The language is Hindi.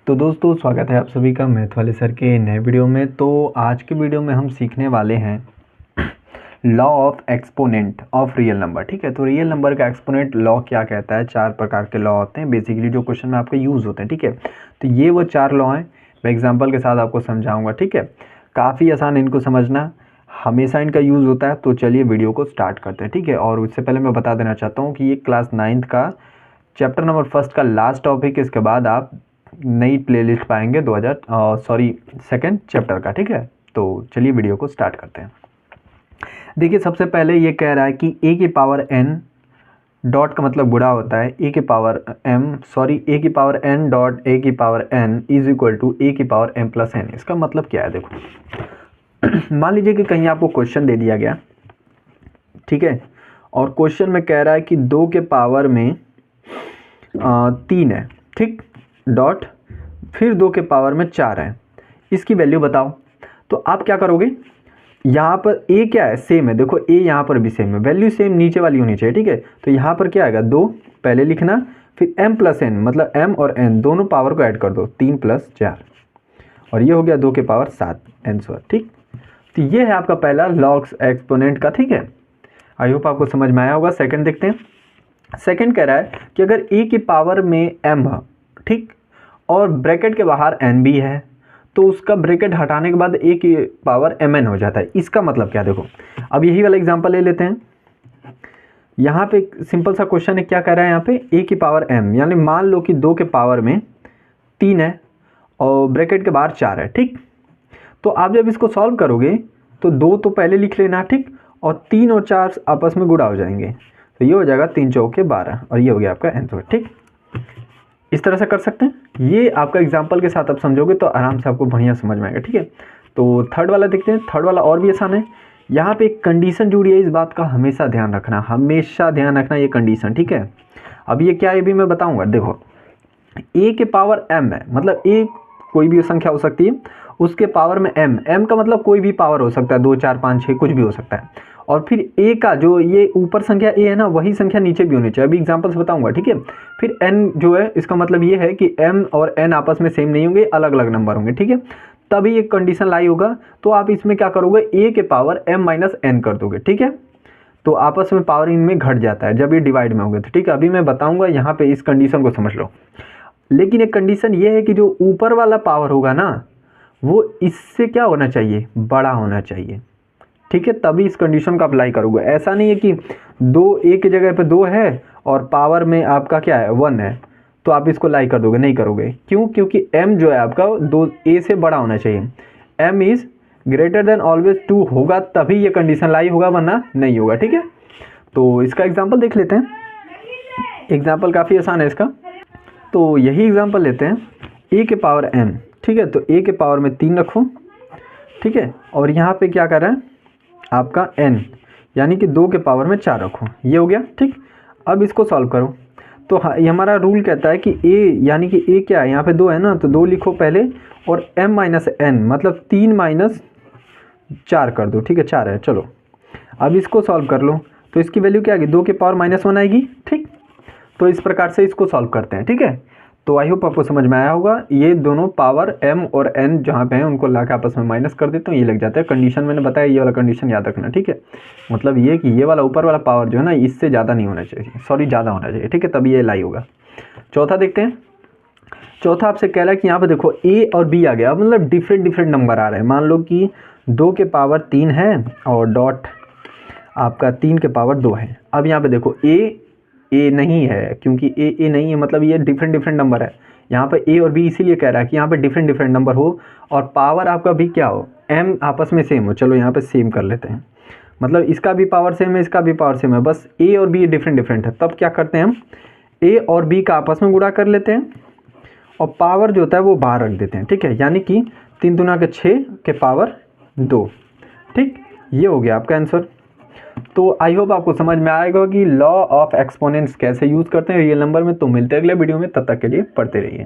तो दोस्तों स्वागत है आप सभी का मैथ वाले सर के नए वीडियो में। तो आज के वीडियो में हम सीखने वाले हैं law of exponent of real number. ठीक है, तो रियल नंबर का एक्सपोनेंट लॉ क्या कहता है। चार प्रकार के लॉ होते हैं बेसिकली जो क्वेश्चन में आपके यूज़ होते हैं। ठीक है, तो ये वो चार लॉ हैं, मैं एग्जाम्पल के साथ आपको समझाऊँगा। ठीक है, काफ़ी आसान इनको समझना, हमेशा इनका यूज़ होता है। तो चलिए वीडियो को स्टार्ट करते हैं। ठीक है, और उससे पहले मैं बता देना चाहता हूँ कि ये क्लास 9th का चैप्टर नंबर 1 का लास्ट टॉपिक, इसके बाद आप नई प्लेलिस्ट पाएंगे सेकंड चैप्टर का। ठीक है, तो चलिए वीडियो को स्टार्ट करते हैं। देखिए, सबसे पहले ये कह रहा है कि ए की पावर एन डॉट का मतलब गुणा होता है ए की पावर एन डॉट ए की power N is equal to A की पावर एम प्लस एन। इसका मतलब क्या है, देखो मान लीजिए कि कहीं आपको क्वेश्चन दे दिया गया, ठीक है, और क्वेश्चन में कह रहा है कि 2 के पावर में 3 है, ठीक, डॉट फिर 2 के पावर में 4 है, इसकी वैल्यू बताओ। तो आप क्या करोगे, यहाँ पर ए क्या है, सेम है, देखो ए यहाँ पर भी सेम है, वैल्यू सेम नीचे वाली होनी चाहिए। ठीक है, तो यहाँ पर क्या आएगा, 2 पहले लिखना, फिर m प्लस एन, मतलब m और n दोनों पावर को ऐड कर दो, 3 प्लस 4, और ये हो गया 2 के पावर 7 आंसर। ठीक, तो ये है आपका पहला लॉग एक्सपोनेंट का। ठीक है, आई होप आपको समझ में आया होगा। सेकंड देखते हैं। सेकंड कह रहा है कि अगर a की पावर में m है, ठीक, और ब्रैकेट के बाहर n भी है, तो उसका ब्रैकेट हटाने के बाद a की पावर mn हो जाता है। इसका मतलब क्या, देखो अब यही वाला एग्जांपल ले लेते हैं। यहाँ पे सिंपल सा क्वेश्चन है, क्या कह रहा है यहाँ पे, a की पावर m, यानी मान लो कि 2 के पावर में 3 है और ब्रैकेट के बाहर 4 है। ठीक, तो आप जब इसको सॉल्व करोगे तो 2 तो पहले लिख लेना, ठीक, और 3 और 4 आपस में गुणा हो जाएंगे, तो ये हो जाएगा 3 चौके 12, और ये हो गया आपका आंसर। ठीक, इस तरह से कर सकते हैं। ये आपका एग्जाम्पल के साथ आप समझोगे तो आराम से आपको बढ़िया समझ में आएगा। ठीक है, तो थर्ड वाला देखते हैं। थर्ड वाला और भी आसान है। यहाँ पे एक कंडीशन जुड़ी है, इस बात का हमेशा ध्यान रखना, हमेशा ध्यान रखना ये कंडीशन। ठीक है, अब ये क्या है भी मैं बताऊँगा। देखो a के पावर m है, मतलब a कोई भी संख्या हो सकती है, उसके पावर में m का मतलब कोई भी पावर हो सकता है, 2 4 5 6 कुछ भी हो सकता है। और फिर a का जो ये ऊपर संख्या a है ना, वही संख्या नीचे भी होनी चाहिए। अभी एग्जांपल्स बताऊंगा। ठीक है, फिर n जो है, इसका मतलब ये है कि m और n आपस में सेम नहीं होंगे, अलग अलग नंबर होंगे। ठीक है, तभी एक कंडीशन लाई होगा। तो आप इसमें क्या करोगे, a के पावर m माइनस n कर दोगे। ठीक है, तो आपस में पावर इनमें घट जाता है जब ये डिवाइड में होंगे। तो ठीक है, अभी मैं बताऊंगा, यहाँ पे इस कंडीशन को समझ लो। लेकिन एक कंडीशन ये है कि जो ऊपर वाला पावर होगा ना, वो इससे क्या होना चाहिए, बड़ा होना चाहिए। ठीक है, तभी इस कंडीशन को अप्लाई करोगे। ऐसा नहीं है कि 2 a की जगह पे 2 है और पावर में आपका क्या है 1 है, तो आप इसको लाई कर दोगे, नहीं करोगे। क्यों, क्योंकि m जो है आपका 2a से बड़ा होना चाहिए। m is greater than always 2 होगा, तभी ये कंडीशन लाई होगा, वरना नहीं होगा। ठीक है, तो इसका एग्जाम्पल देख लेते हैं। एग्जाम्पल काफ़ी आसान है इसका। तो यही एग्जांपल लेते हैं, a के पावर m। ठीक है, तो a के पावर में 3 रखो, ठीक है, और यहाँ पे क्या कर रहा है आपका n, यानी कि 2 के पावर में 4 रखो, ये हो गया। ठीक, अब इसको सॉल्व करो। तो हाँ, ये हमारा रूल कहता है कि a, यानी कि a क्या है, यहाँ पे 2 है ना, तो 2 लिखो पहले, और m माइनस n मतलब 3 माइनस 4 कर दो। ठीक है, 4 है। चलो अब इसको सॉल्व कर लो, तो इसकी वैल्यू क्या आएगी, 2 के पावर माइनस 1 आएगी। ठीक, तो इस प्रकार से इसको सॉल्व करते हैं। ठीक है, तो आई होप आपको समझ में आया होगा। ये दोनों पावर m और n जहाँ पे हैं उनको ला के आपस में माइनस कर देता हूँ, ये लग जाता है। कंडीशन मैंने बताया, ये वाला कंडीशन याद रखना। ठीक है, मतलब ये कि ये वाला ऊपर वाला पावर जो है ना, इससे ज़्यादा नहीं होना चाहिए, ज़्यादा होना चाहिए। ठीक है, तभी ये लाई होगा। चौथा देखते हैं। चौथा आपसे कह रहा है कि यहाँ पर देखो a और b आ गया, मतलब डिफरेंट नंबर आ रहे हैं। मान लो कि 2 के पावर 3 है और डॉट आपका 3 के पावर 2 है। अब यहाँ पे देखो a नहीं है, क्योंकि a नहीं है, मतलब ये डिफरेंट नंबर है। यहाँ पे a और b इसीलिए कह रहा है कि यहाँ पे डिफरेंट नंबर हो और पावर आपका भी क्या हो, m आपस में सेम हो। चलो यहाँ पे सेम कर लेते हैं, मतलब इसका भी पावर सेम है, इसका भी पावर सेम है, बस a और b डिफरेंट है। तब क्या करते हैं हम, a और b का आपस में गुणा कर लेते हैं और पावर जो होता है वो बाहर रख देते हैं। ठीक है, यानी कि 3 दूना के 6 के पावर 2। ठीक, ये हो गया आपका आंसर। तो आई होप आपको समझ में आएगा कि लॉ ऑफ एक्सपोनेंट्स कैसे यूज़ करते हैं रियल नंबर में। तो मिलते हैं अगले वीडियो में, तब तक के लिए पढ़ते रहिए।